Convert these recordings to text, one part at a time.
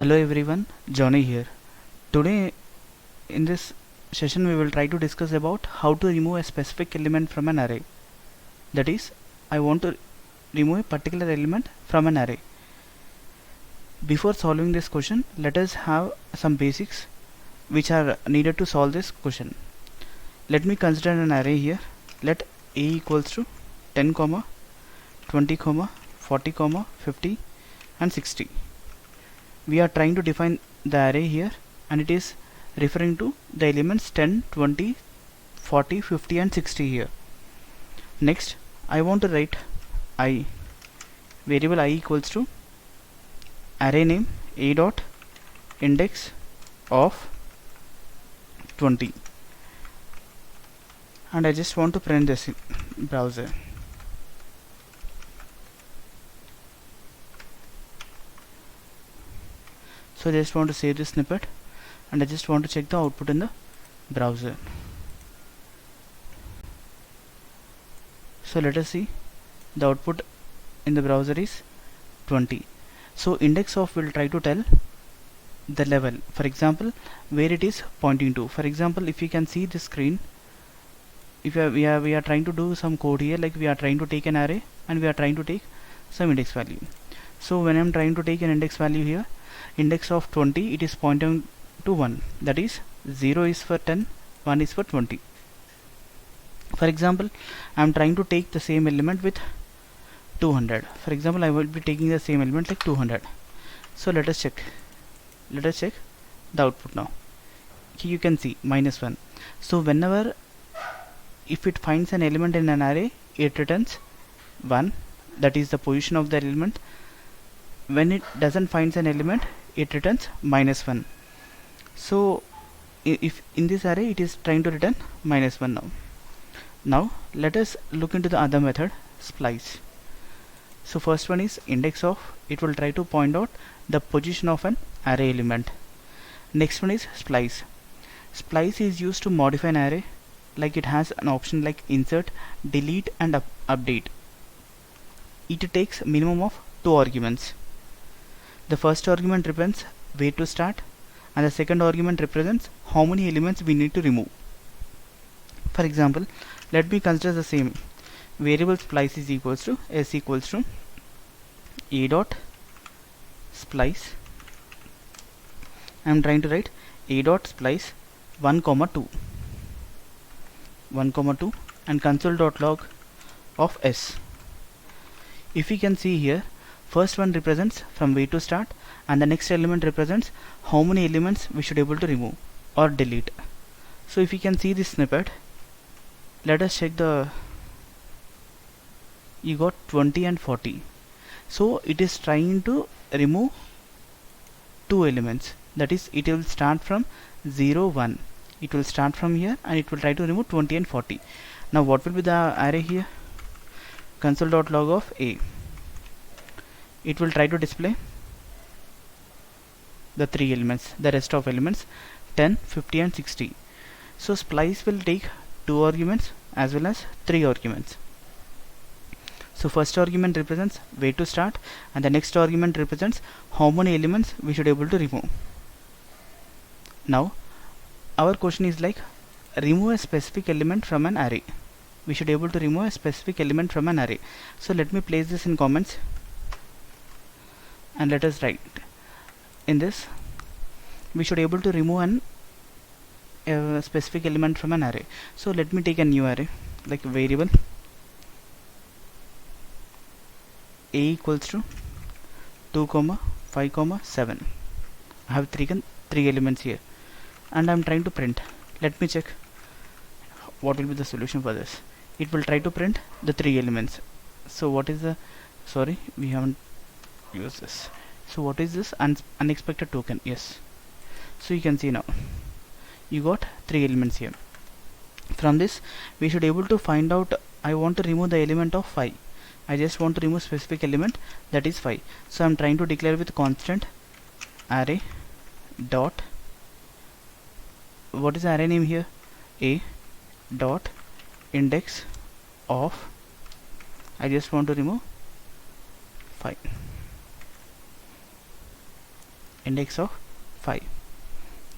Hello everyone, Johnny here. Today in this session we will try to discuss about how to remove a specific element from an array. That is, I want to remove a particular element from an array. Before solving this question, let us have some basics which are needed to solve this question. Let me consider an array here. Let a equals to 10, 20, 40, 50 and 60. We are trying to define the array here, and it is referring to the elements 10, 20, 40, 50 and 60 here. Next, I want to write I, variable I equals to array name a dot index of 20, and I just want to print this in browser. So I just want to save this snippet, and I just want to check the output in the browser. So let us see, the output in the browser is 20. So index of will try to tell the level, for example where it is pointing to. For example, if you can see the screen, if we are trying to do some code here, like we are trying to take an array and we are trying to take some index value. So when I am trying to take an index value here, index of 20, it is pointing to 1, that is 0 is for 10, 1 is for 20. For example, I am trying to take the same element with 200. For example, I will be taking the same element like 200. So let us check the output now. Here you can see -1. So whenever if it finds an element in an array, it returns 1, that is the position of the element. When it doesn't find an element, it returns -1. So if in this array it is trying to return -1 now. Now let us look into the other method, splice. So first one is index of, it will try to point out the position of an array element. Next one is splice. Splice is used to modify an array, like it has an option like insert, delete and update. It takes minimum of 2 arguments. The first argument represents where to start, and the second argument represents how many elements we need to remove. For example, let me consider the same variable splice is equals to s equals to a dot splice. I am trying to write a dot splice 1, 2 and console.log of s. If we can see here, first one represents from where to start, and the next element represents how many elements we should able to remove or delete. So if you can see this snippet, let us check you got 20 and 40. So it is trying to remove 2 elements, that is it will start from 0, 1. It will start from here and it will try to remove 20 and 40. Now what will be the array here? Console.log of a. It will try to display the 3 elements, the rest of elements 10, 50 and 60. So splice will take 2 arguments as well as 3 arguments. So first argument represents where to start, and the next argument represents how many elements we should able to remove. Now our question is like, remove a specific element from an array. We should able to remove a specific element from an array. So let me place this in comments, and let us write in this, we should able to remove a specific element from an array. So let me take a new array, like variable a equals to 2, 5, 7. I have 3 elements here, and I am trying to print. Let me check what will be the solution for this. It will try to print the 3 elements. So what is the, sorry, we haven't used this. So what is this unexpected token? Yes. So you can see now you got 3 elements here. From this we should able to find out, I want to remove the element of 5. I just want to remove specific element, that is 5. So I am trying to declare with constant array dot, what is the array name here? A dot index of, I just want to remove 5. index of 5.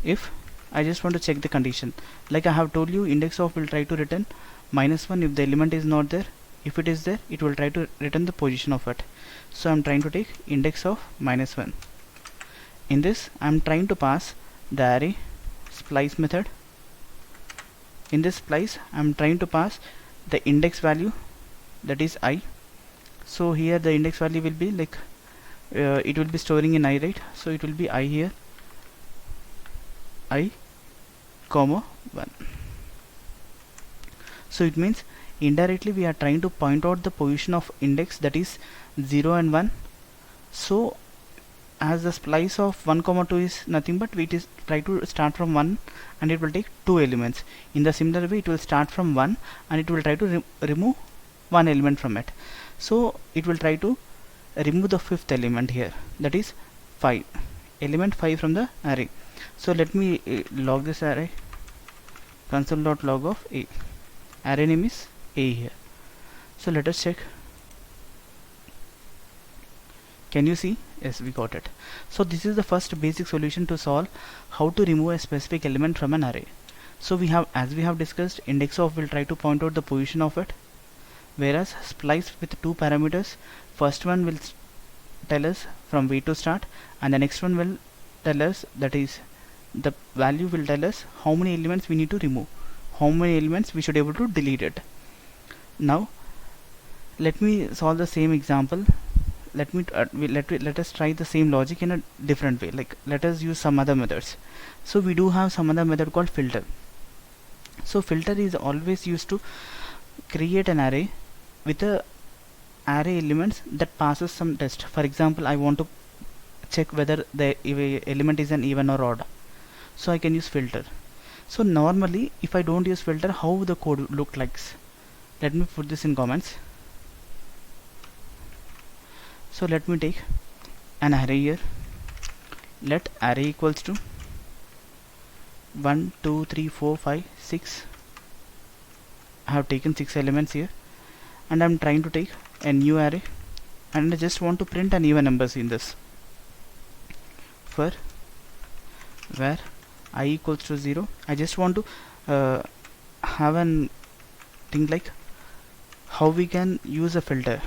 If I just want to check the condition, like I have told you, index of will try to return -1 if the element is not there. If it is there, it will try to return the position of it. So I'm trying to take index of -1. In this, I'm trying to pass the array splice method. In this splice, I'm trying to pass the index value, that is I. So here the index value will be like it will be storing in I, right? So it will be I here, I comma 1. So it means indirectly we are trying to point out the position of index, that is 0 and 1. So as the splice of 1 comma 2 is nothing but it is try to start from 1 and it will take 2 elements. In the similar way, it will start from 1 and it will try to remove one element from it. So it will try to remove the fifth element here, that is 5, element 5 from the array. So let me log this array, console.log of a. Array name is a here. So let us check. Can you see? Yes, we got it. So this is the first basic solution to solve how to remove a specific element from an array. So we have, as we have discussed, index of will try to point out the position of it, whereas splice with two parameters, first one will tell us from where to start and the next one will tell us, that is the value will tell us how many elements we need to remove, how many elements we should able to delete it. Now let me solve the same example. Let us try the same logic in a different way. Like let us use some other methods. So we do have some other method called filter. So filter is always used to create an array with a array elements that passes some test. For example, I want to check whether the element is an even or odd, so I can use filter. So normally if I don't use filter, how the code look like? Let me put this in comments. So let me take an array here. Let array equals to 1 2 3 4 5 6. I have taken 6 elements here and I'm trying to take a new array and I just want to print an even numbers in this. For where I equals to 0, I just want to have an thing like how we can use a filter.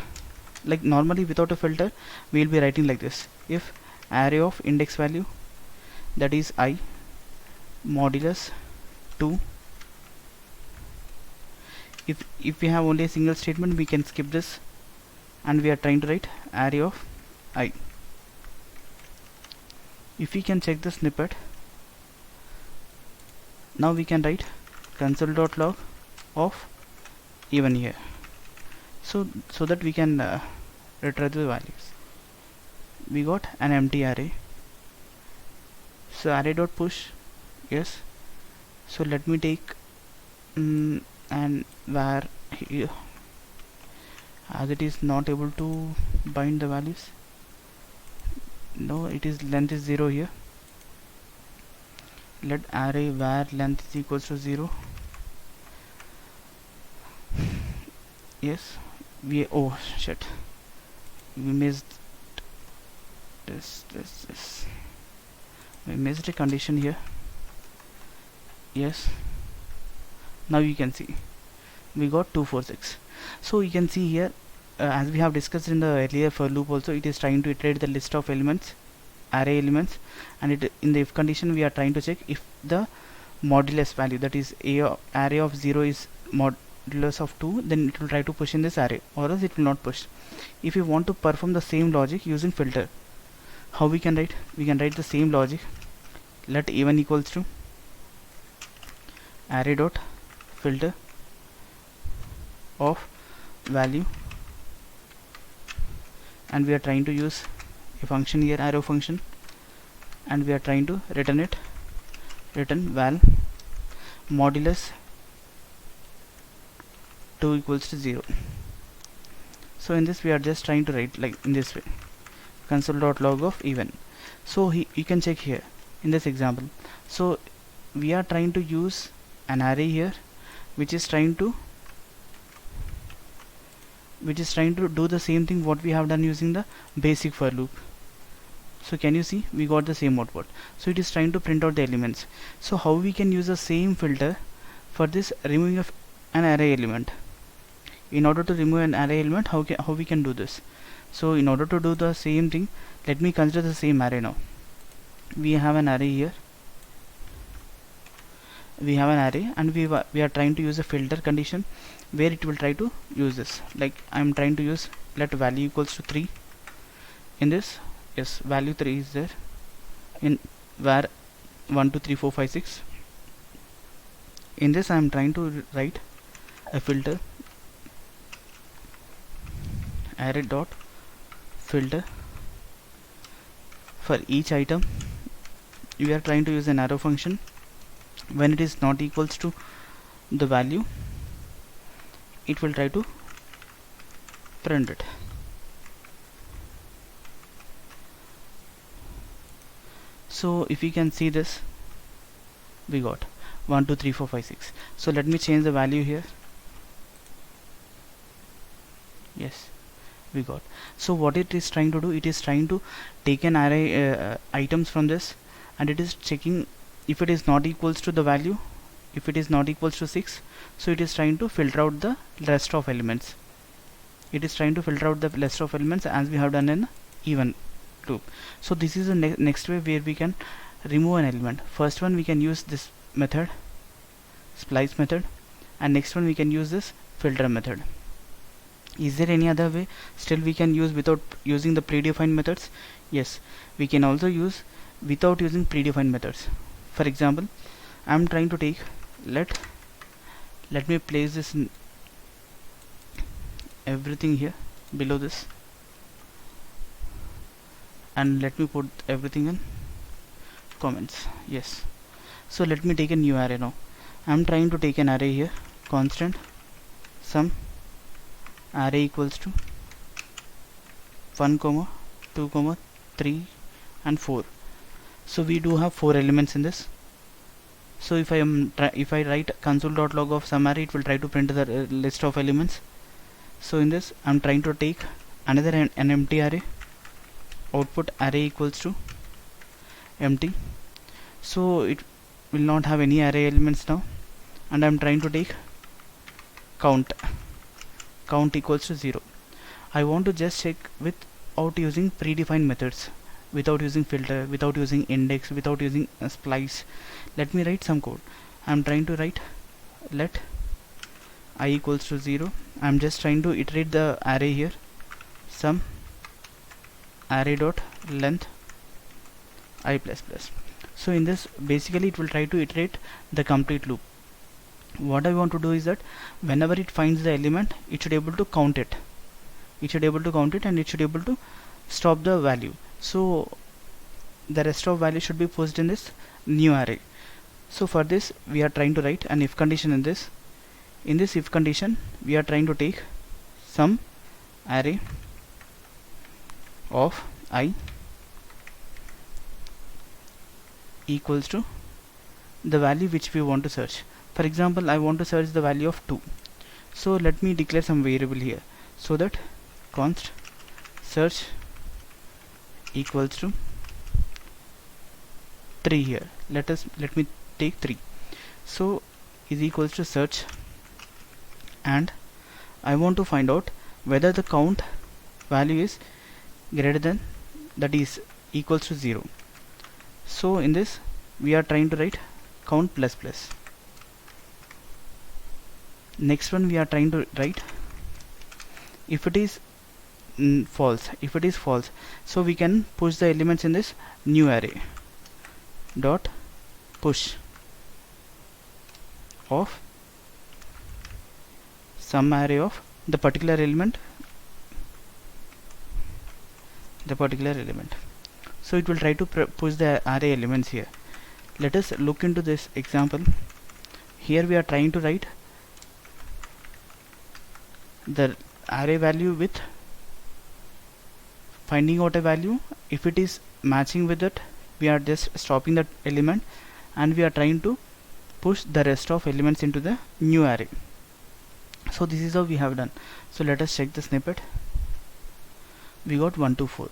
Like normally without a filter we will be writing like this: if array of index value, that is I, modulus 2. If we have only a single statement, we can skip this and we are trying to write array of I. If we can check the snippet, now we can write console.log of even here, so that we can retrieve the values. We got an empty array. So array dot push, yes. So let me take and where here, as it is not able to bind the values. No, it is length is 0 here. Let array where length is equals to 0. Yes, we oh shit, we missed this. We missed a condition here. Yes, now you can see we got 246. So you can see here, as we have discussed in the earlier for loop also, it is trying to iterate the list of elements, array elements, and it in the if condition we are trying to check if the modulus value, that is a array of 0 is modulus of 2, then it will try to push in this array, or else it will not push. If you want to perform the same logic using filter, how we can write? We can write the same logic. Let even equals to array dot filter of value, and we are trying to use a function here, arrow function, and we are trying to return val modulus 2 equals to 0. So in this we are just trying to write like in this way, console.log of even. So you can check here in this example. So we are trying to use an array here which is trying to do the same thing what we have done using the basic for loop. So can you see, we got the same output. So it is trying to print out the elements. So how we can use the same filter for this removing of an array element? In order to remove an array element, how we can do this? So in order to do the same thing, let me consider the same array now. We have an array here. We have an array, and we are trying to use a filter condition where it will try to use this. Like I am trying to use let value equals to 3. In this, yes, value 3 is there in var 1 2 3 4 5 6. In this I am trying to write a filter array dot filter. For each item we are trying to use an arrow function. When it is not equals to the value, it will try to print it. So if you can see this, we got 1 2 3 4 5 6. So let me change the value here. Yes, we got. So what it is trying to do, it is trying to take an array items from this, and it is checking if it is not equals to the value. If it is not equals to 6, so it is trying to filter out the rest of elements. It is trying to filter out the rest of elements as we have done in even loop. So this is the next way where we can remove an element. First one, we can use this method, splice method, and next one we can use this filter method. Is there any other way still we can use without using the predefined methods? Yes, we can also use without using predefined methods. For example, I am trying to take let me place this in everything here below this, and let me put everything in comments. Yes, so let me take a new array now. I am trying to take an array here, constant sum array equals to 1 2 3 and 4. So we do have 4 elements in this. So if I write console.log of sum array, it will try to print the list of elements. So in this I'm trying to take another an empty array, output array equals to empty. So it will not have any array elements now, and I'm trying to take count equals to 0. I want to just check without using predefined methods, without using filter, without using index, without using splice. Let me write some code. I'm trying to write let I equals to 0. I'm just trying to iterate the array here, sum array dot length I plus plus. So in this, basically it will try to iterate the complete loop. What I want to do is that whenever it finds the element, it should able to count it. It should able to count it, and it should able to stop the value. So the rest of value should be pushed in this new array. So for this, we are trying to write an if condition in this. In this if condition, we are trying to take some array of I equals to the value which we want to search. For example, I want to search the value of 2. So let me declare some variable here, so that const search equals to 3 here. Let me take 3. So is equals to search, and I want to find out whether the count value is greater than, that is equals to 0. So in this, we are trying to write count plus plus. Next one, we are trying to write if it is false. If it is false, so we can push the elements in this new array dot push of some array of the particular element, so it will try to push the array elements here. Let us look into this example. Here we are trying to write the array value with finding out a value. If it is matching with it, we are just stopping that element, and we are trying to push the rest of elements into the new array. So this is how we have done. So let us check the snippet. We got 1 2 4.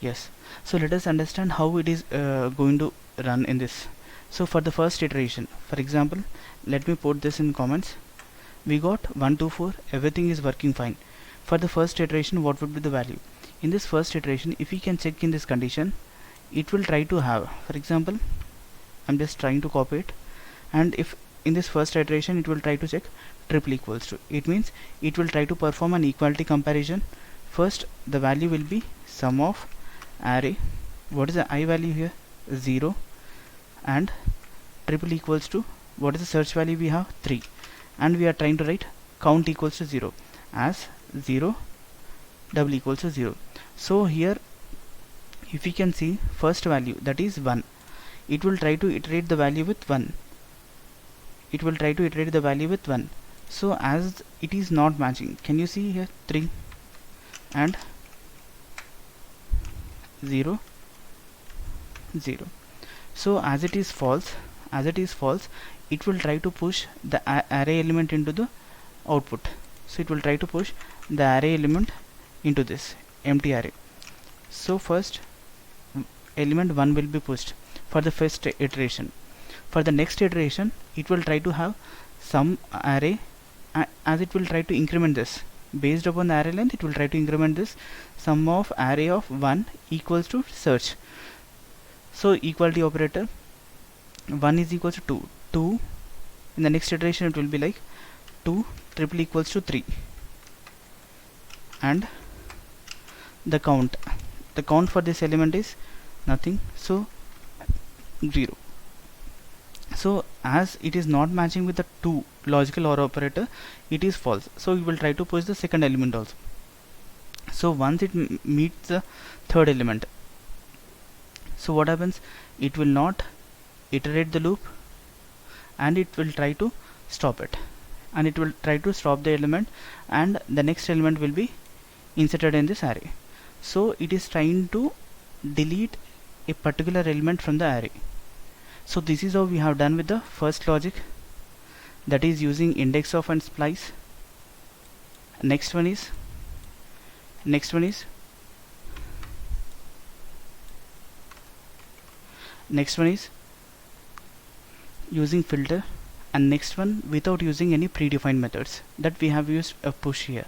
Yes. So let us understand how it is going to run in this. So for the first iteration, for example, let me put this in comments. We got 1 2 4, everything is working fine. For the first iteration, what would be the value? In this first iteration, if we can check in this condition, it will try to have, for example, I'm just trying to copy it, and if in this first iteration it will try to check triple equals to, it means it will try to perform an equality comparison. First the value will be sum of array, what is the I value here, 0, and triple equals to, what is the search value we have, 3, and we are trying to write count equals to 0 as 0 double equals to 0. So here if we can see first value, that is 1, it will try to iterate the value with 1, it will try to iterate the value with 1. So as it is not matching, can you see here 3 and 0 0. So as it is false, it will try to push the array element into the output. So it will try to push the array element into this empty array. So first element 1 will be pushed for the first iteration. For the next iteration, it will try to have some array, as it will try to increment this based upon the array length. It will try to increment this sum of array of 1 equals to search. So equality operator, 1 is equals to 2, 2 in the next iteration it will be like 2 triple equals to 3, and the count for this element is nothing, so 0. So as it is not matching with the 2 logical OR operator, it is false, so we will try to push the second element also. So once it meets the third element, so what happens, it will not iterate the loop and it will try to stop it, and it will try to stop the element, and the next element will be inserted in this array. So it is trying to delete a particular element from the array. So this is how we have done with the first logic, that is using index of and splice. Next one is using filter, and next one without using any predefined methods, that we have used a push here.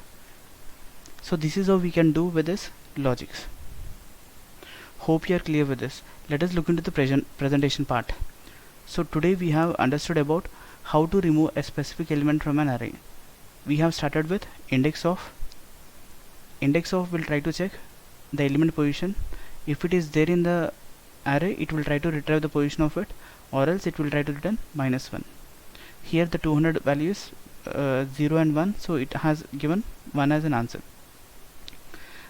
So this is how we can do with this logics. Hope you are clear with this. Let us look into the presentation part. So today we have understood about how to remove a specific element from an array. We have started with index of. Index of will try to check the element position. If it is there in the array, it will try to retrieve the position of it, or else it will try to return -1. Here the 200 values 0 and 1, so it has given 1 as an answer.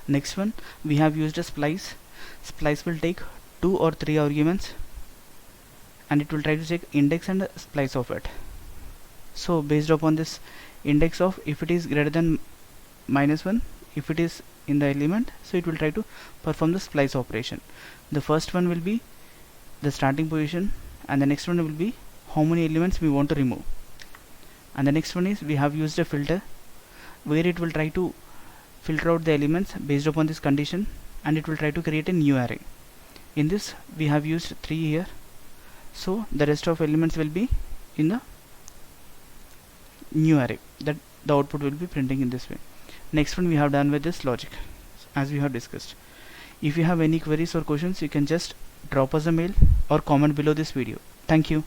Next one, we have used a splice. Splice will take 2 or 3 arguments, and it will try to check index and splice of it. So based upon this index of, if it is greater than -1, if it is in the element, so it will try to perform the splice operation. The first one will be the starting position, and the next one will be how many elements we want to remove, and the next one is we have used a filter, where it will try to filter out the elements based upon this condition, and it will try to create a new array. In this we have used 3 here, so the rest of elements will be in the new array, that the output will be printing in this way. Next one we have done with this logic, as we have discussed. If you have any queries or questions, you can just drop us a mail or comment below this video. Thank you.